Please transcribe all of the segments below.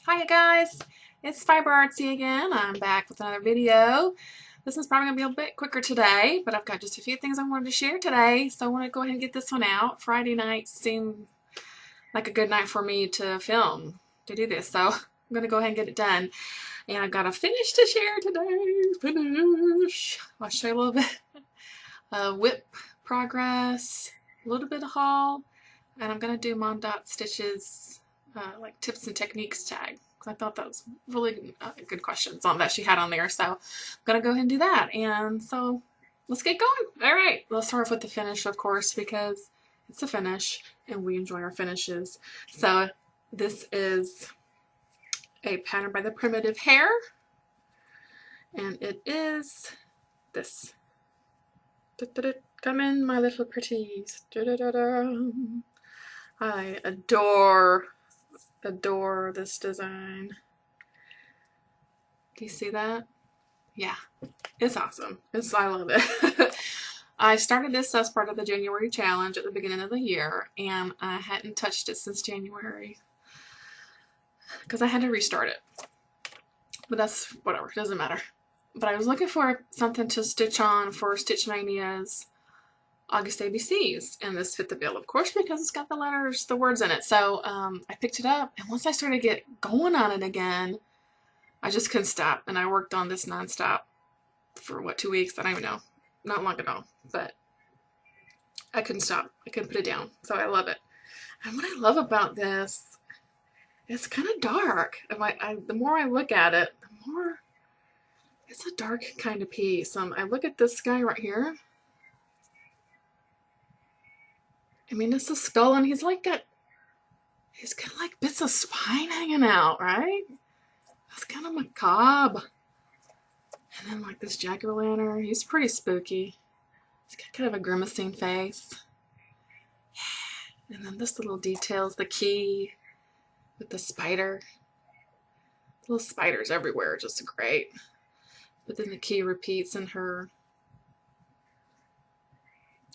Hiya guys, it's Fiber Artsy again. I'm back with another video. This is probably going to be a bit quicker today, but I've got just a few things I wanted to share today, so I want to go ahead and get this one out. Friday night seemed like a good night for me to film, to do this, so I'm going to go ahead and get it done. And I've got a finish to share today. Finish! I'll show you a little bit of WIP progress, a little bit of haul, and I'm going to do Mondot stitches, like tips and techniques tag. I thought that was really good questions on that she had on there, so I'm going to go ahead and do that. And so let's get going. All right, let's start off with the finish, of course, because it's a finish and we enjoy our finishes. So this is a pattern by the Primitive Hare, and it is this. Come in, my little pretties. I adore this design. Do you see that? Yeah, it's awesome. I love it. I started this as part of the January challenge at the beginning of the year, and I hadn't touched it since January because I had to restart it. But that's whatever, it doesn't matter. But I was looking for something to stitch on for Stitch Mania's August ABCs, and this fit the bill, of course, because it's got the words in it. So I picked it up, and once I started to get going on it again, I just couldn't stop, and I worked on this nonstop for what, 2 weeks? I don't even know, not long at all, but I couldn't stop. I couldn't put it down. So I love it. And what I love about this, it's kind of dark. The more I look at it, the more it's a dark kind of piece. I look at this guy right here. I mean, it's a skull, and he's got like bits of spine hanging out, right? That's kind of macabre. And then like this jack-o'-lantern, he's pretty spooky. He's got kind of a grimacing face. And then this little details, the key with the spider. Little spiders everywhere, just great. But then the key repeats in her,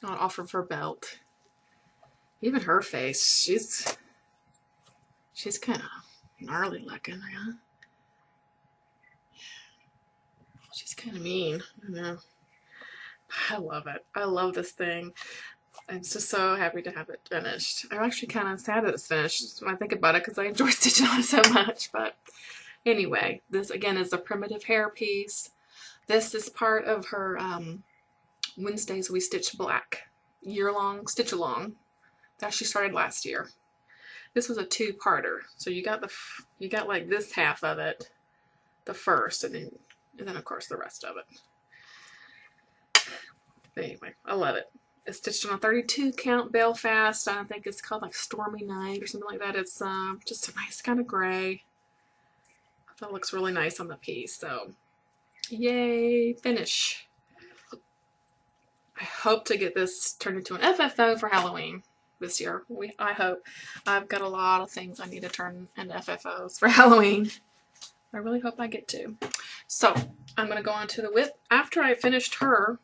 off of her belt. Even her face, she's kind of gnarly looking, yeah. She's kind of mean, I know. I love it. I love this thing. I'm just so happy to have it finished. I'm actually kind of sad that it's finished when I think about it, because I enjoy stitching on it so much. But anyway, this again is a Primitive Hare piece. This is part of her Wednesdays We Stitch Black year-long stitch-along that she started last year. This was a two-parter, so you got like this half of it, the first, and then of course the rest of it. But anyway, I love it. It's stitched on a 32 count Belfast. I think it's called like Stormy Night or something like that. It's just a nice kind of gray. I thought it looks really nice on the piece. So yay, finish. I hope to get this turned into an FFO for Halloween this year. I hope. I've got a lot of things I need to turn into FFOs for Halloween. I really hope I get to. So I'm going to go on to the WIP. After I finished her,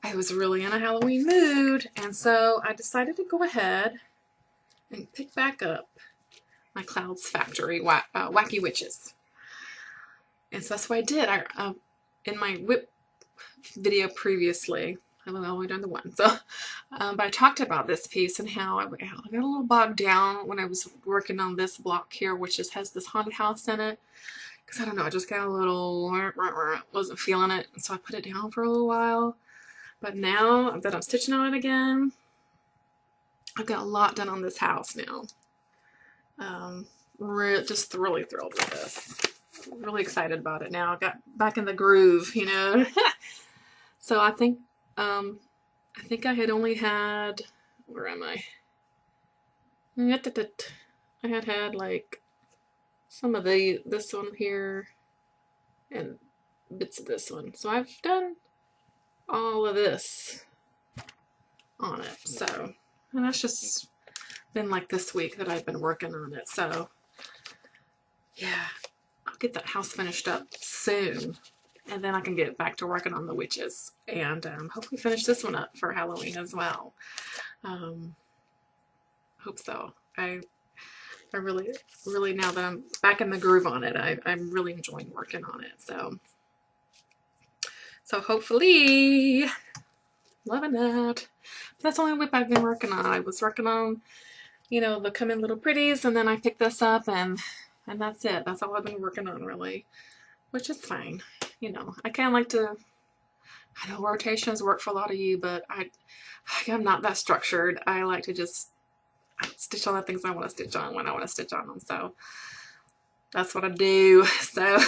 I was really in a Halloween mood, and so I decided to go ahead and pick back up my Clouds Factory Wacky Witches. And so that's what I did. In my WIP video previously, I've only done the one, so but I talked about this piece and how I got a little bogged down when I was working on this block here, which has this haunted house in it, because I don't know, I just got a little, wasn't feeling it, and so I put it down for a little while. But now that I'm stitching on it again, I've got a lot done on this house now. Just really thrilled with this. Really excited about it now. I got back in the groove, you know. So I think I had only had, where am I? I had like some of this one here and bits of this one. So I've done all of this on it. So, and that's just been like this week that I've been working on it. So yeah, I'll get that house finished up soon, and then I can get back to working on the witches, and hopefully finish this one up for Halloween as well. Hope so. I I really, now that I'm back in the groove on it, I'm really enjoying working on it. So hopefully, loving that. That's the only WIP I've been working on. I was working on, you know, the Come In Little Pretties, and then I picked this up, and that's it. That's all I've been working on, really, which is fine. You know, I kind of like to, I know rotations work for a lot of you, but I'm not that structured. I like to just stitch on the things I want to stitch on when I want to stitch on them. So that's what I do. So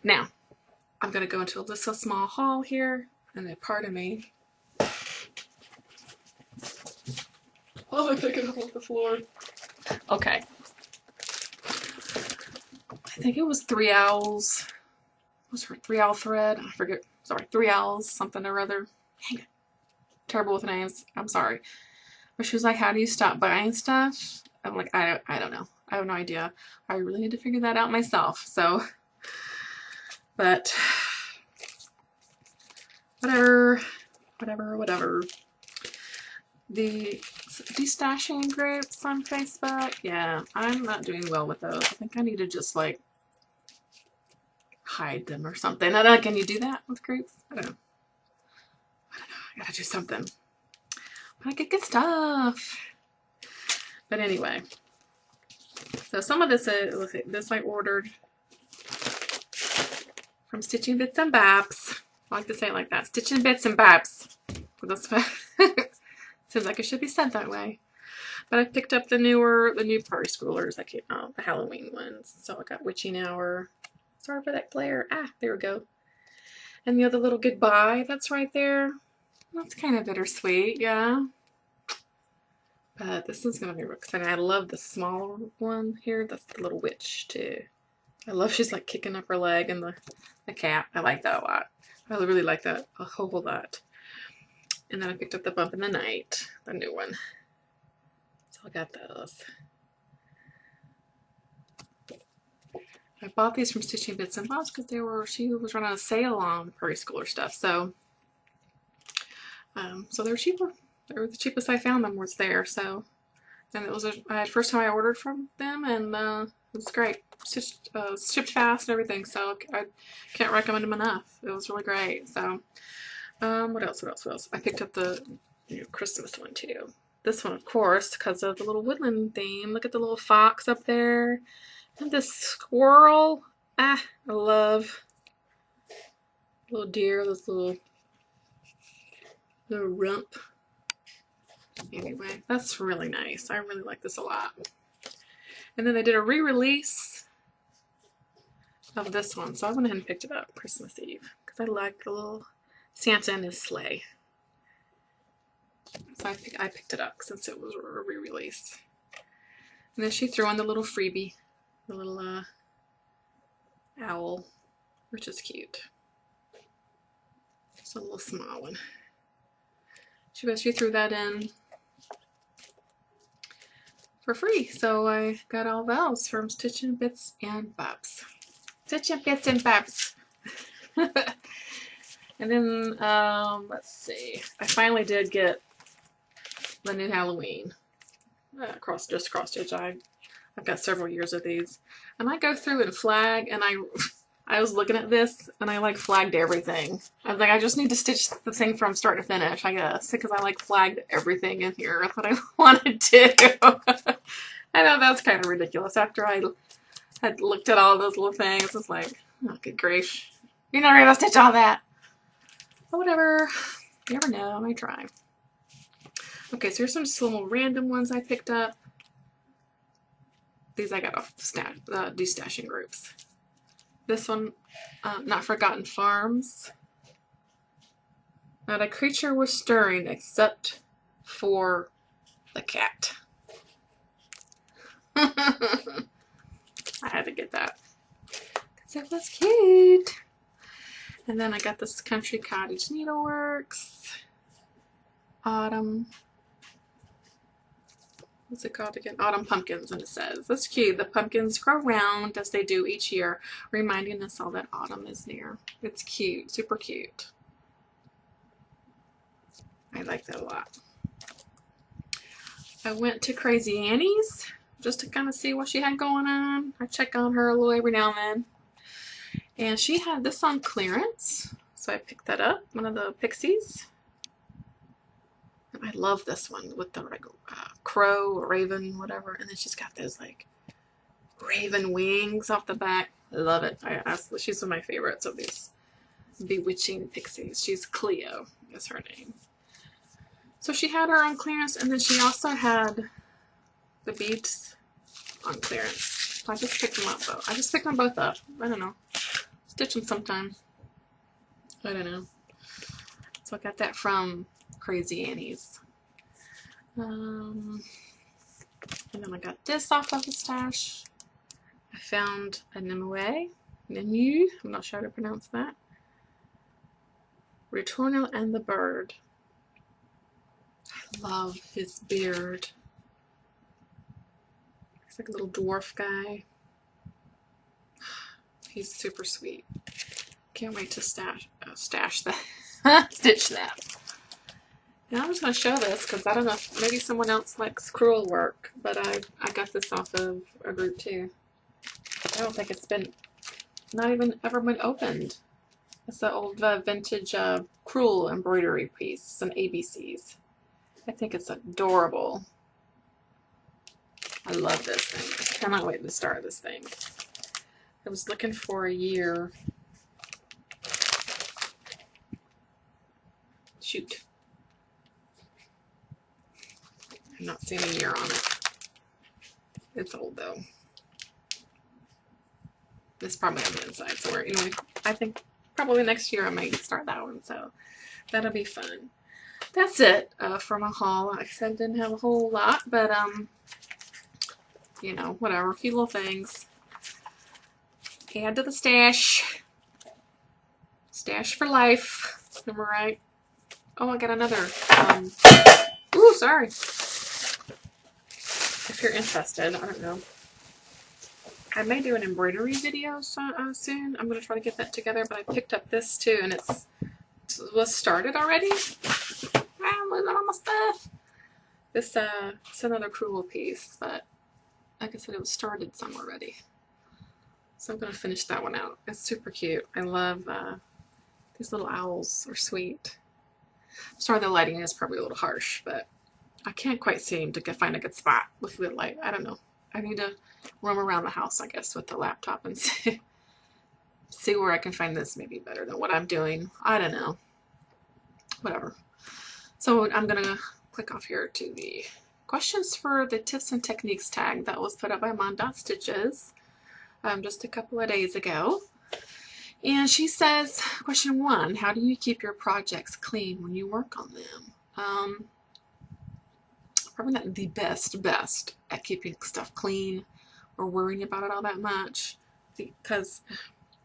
now I'm going to go into just a small haul here, and then pardon me. Oh, I pick it up off the floor. Okay. I think it was 3 owls. Was her 3 owl thread? I forget. Sorry, 3 owls, something or other. Dang it. Terrible with names. I'm sorry. But she was like, how do you stop buying stuff? I'm like, I don't know. I have no idea. I really need to figure that out myself. So, but whatever. The destashing groups on Facebook, yeah, I'm not doing well with those. I think I need to just like hide them or something. I don't know, can you do that with groups? I don't know. I gotta do something. But I get good stuff. But anyway, so some of this I ordered from Stitching Bits and Babs. I like to say it like that. Stitching Bits and Babs. Seems like it should be said that way. But I picked up the new party schoolers that came out, the Halloween ones. So I got Witching Hour. Sorry for that glare. Ah, there we go. And the other little goodbye that's right there. That's kind of bittersweet, yeah. But this is going to be real exciting. I love the smaller one here. That's the little witch, too. I love she's like kicking up her leg and the cat. I like that a lot. I really like that a whole lot. And then I picked up the Bump in the Night, the new one. So I got those. I bought these from Stitching Bits and Bobs because she was running a sale on Prairie Schooler stuff. So they were cheaper. They were the cheapest I found them was there. So, and it was first time I ordered from them, and it was great. Shipped fast and everything. So I can't recommend them enough. It was really great. So, what else? I picked up the new Christmas one too. This one, of course, because of the little woodland theme. Look at the little fox up there. And this squirrel. Ah, I love little deer, this little rump. Anyway, that's really nice. I really like this a lot. And then they did a re-release of this one. So I went ahead and picked it up Christmas Eve because I like the little Santa and his sleigh. So I picked it up since it was a re-release. And then she threw in the little freebie, the little owl, which is cute. It's a little small one. She threw that in for free. So I got all those from Stitching Bits and Bobs. Stitching Bits and Bobs. And then, let's see. I finally did get the new Halloween. Cross stitch. I've got several years of these. And I go through and flag, and I was looking at this, and I like flagged everything. I was like, I just need to stitch the thing from start to finish, I guess, because I like flagged everything in here that I wanted to. I know that's kind of ridiculous. After I had looked at all those little things, it's like, oh, good grief. You're not going to stitch all that. But whatever. You never know. I try. Okay, so here's some just little random ones I picked up. These I got off destashing groups. This one, Not Forgotten Farms. Not a creature was stirring except for the cat. I had to get that because it was cute. And then I got this Country Cottage Needleworks. Autumn. What's it called again? Autumn Pumpkins, and it says, that's cute. The pumpkins grow round as they do each year, reminding us all that autumn is near. It's cute. Super cute. I like that a lot. I went to Crazy Annie's just to kind of see what she had going on. I check on her a little every now and then. And she had this on clearance, so I picked that up, one of the Pixies. And I love this one with the like, crow or raven, whatever. And then she's got those like raven wings off the back. I love it. She's one of my favorites of these bewitching Pixies. She's Cleo is her name. So she had her on clearance, and then she also had the beads on clearance. So I just picked them up though. I just picked them both up. I don't know. Stitch them sometime. I don't know. So I got that from Crazy Annie's. And then I got this off of the stash. I found a Nimue. I'm not sure how to pronounce that. Returnal and the Bird. I love his beard. He's like a little dwarf guy. He's super sweet. Can't wait to stash that. Stitch that. And I'm just going to show this because I don't know if maybe someone else likes crewel work, but I got this off of a group too. I don't think it's been, not even ever been opened. It's the old vintage crewel embroidery piece, some ABCs. I think it's adorable. I love this thing. I cannot wait to start this thing. I was looking for a year. Shoot. I'm not seeing a year on it. It's old though. It's probably on the inside somewhere. Anyway, I think probably next year I might start that one, so that'll be fun. That's it for my haul. Like I said, I didn't have a whole lot, but you know, whatever, a few little things. Add to the stash. Stash for life. Am I right? Oh, I got another. Ooh, sorry. If you're interested, I don't know. I may do an embroidery video soon. I'm going to try to get that together, but I picked up this too, and it was started already. I'm losing all my stuff. This it's another crewel piece, but like I said, it was started some already. So I'm going to finish that one out. It's super cute. I love these little owls are sweet. I'm sorry the lighting is probably a little harsh, but I can't quite seem to find a good spot with the light. I don't know. I need to roam around the house, I guess, with the laptop and see where I can find this maybe better than what I'm doing. I don't know. Whatever. So I'm going to click off here to the questions for the tips and techniques tag that was put up by Mondot Stitches just a couple of days ago. And she says, question 1, how do you keep your projects clean when you work on them? Probably not the best at keeping stuff clean or worrying about it all that much, because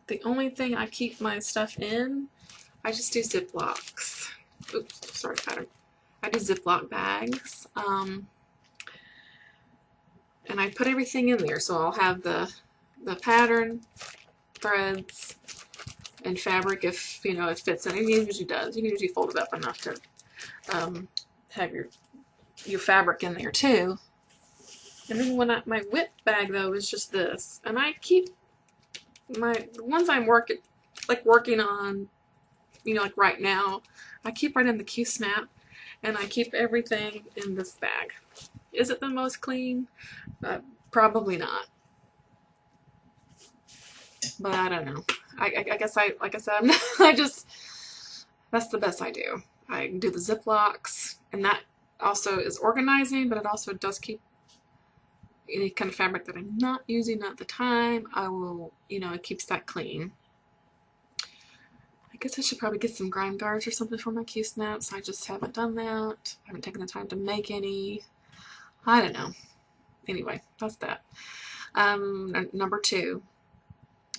the only thing I keep my stuff in, I just do Ziplocs. Oops, sorry, pattern. I do Ziploc bags, and I put everything in there. So I'll have the pattern, threads, and fabric if you know it fits in. It usually does. You can usually fold it up enough to have your fabric in there too. And then my WIP bag though is just this, and I keep the ones I'm working on, you know, like right now, I keep right in the Q-snap, and I keep everything in this bag. Is it the most clean? Probably not, but I don't know. I guess like I said, that's the best I do. I do the Ziplocs, and that also is organizing, but it also does keep any kind of fabric that I'm not using at the time. I will, you know, it keeps that clean. I guess I should probably get some grime guards or something for my Q-snaps. I just haven't done that. I haven't taken the time to make any. I don't know. Anyway, that's that. Number 2.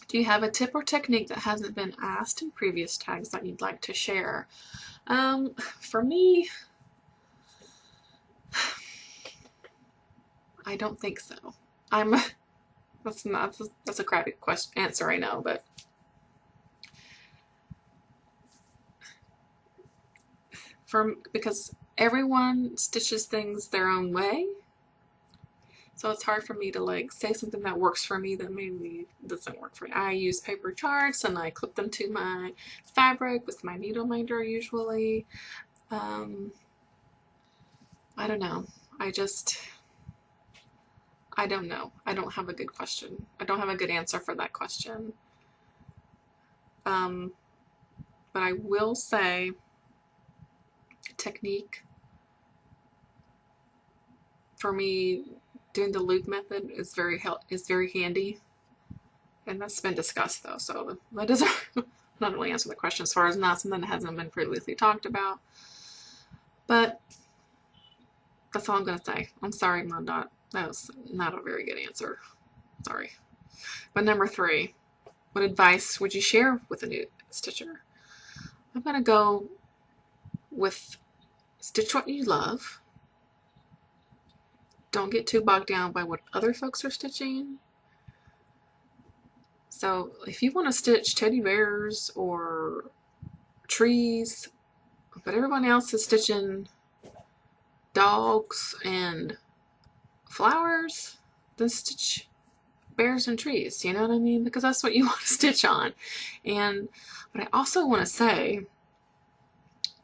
Do you have a tip or technique that hasn't been asked in previous tags that you'd like to share? For me, I don't think so. That's a crappy answer, I know, but because everyone stitches things their own way. So it's hard for me to like say something that works for me that maybe doesn't work for me. I use paper charts and I clip them to my fabric with my needle minder usually. I don't know. I don't know. I don't have a good question. I don't have a good answer for that question. But I will say technique for me, doing the loop method is very handy, and that's been discussed though, so that doesn't not really answer the question as far as not something that hasn't been previously talked about. But that's all I'm gonna say. I'm sorry, Mondot. That was not a very good answer. Sorry. But number 3, what advice would you share with a new stitcher? I'm gonna go with stitch what you love. Don't get too bogged down by what other folks are stitching. So if you want to stitch teddy bears or trees, but everyone else is stitching dogs and flowers, then stitch bears and trees, you know what I mean? Because that's what you want to stitch on. And what I also want to say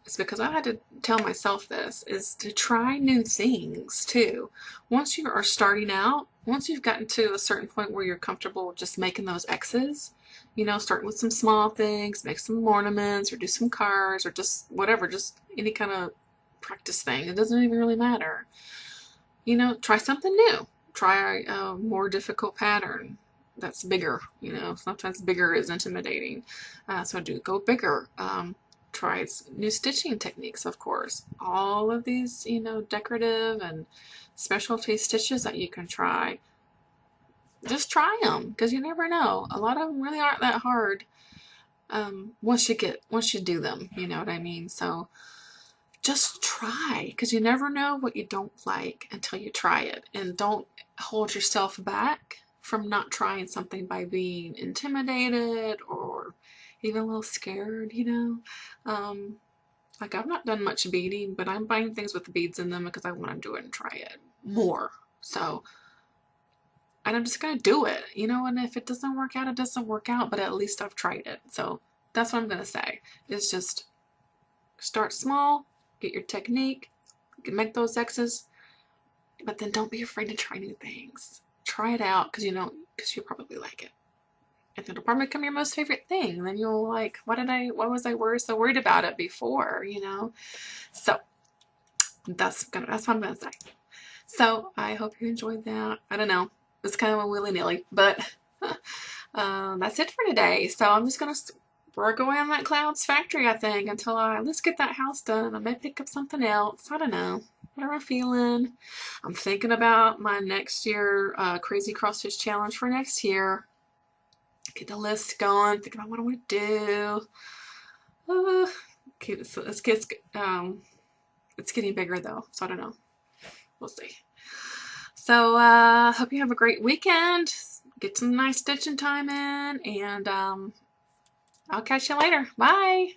is, because I had to tell myself this, is to try new things too. Once you are starting out, once you've gotten to a certain point where you're comfortable just making those X's, you know, starting with some small things, make some ornaments or do some cards or just whatever, just any kind of practice thing. It doesn't even really matter. You know, try something new. Try a more difficult pattern that's bigger. You know, sometimes bigger is intimidating. So do go bigger. Try new stitching techniques, of course. All of these, you know, decorative and specialty stitches that you can try. Just try them, because you never know. A lot of them really aren't that hard once you do them, you know what I mean? So just try, because you never know what you don't like until you try it. And don't hold yourself back from not trying something by being intimidated or even a little scared, you know. Like, I've not done much beading, but I'm buying things with beads in them because I want to do it and try it more. So, and I'm just going to do it, you know, and if it doesn't work out, it doesn't work out, but at least I've tried it. So that's what I'm going to say, is just start small, get your technique, make those X's, but then don't be afraid to try new things. Try it out, because you'll probably like it. And it'll probably become your most favorite thing. Then you'll like, why was I so worried about it before, you know? So that's what I'm gonna say. So I hope you enjoyed that. I don't know, it's kind of a willy-nilly, but that's it for today. So I'm just gonna work away on that Clouds factory, I think, until let's get that house done. I may pick up something else. I don't know. Whatever I'm feeling. I'm thinking about my next year crazy cross stitch challenge for next year. Get the list going, think about what I want to do. Okay, so it's getting bigger though, so I don't know. We'll see. So hope you have a great weekend. Get some nice stitching time in, and I'll catch you later. Bye.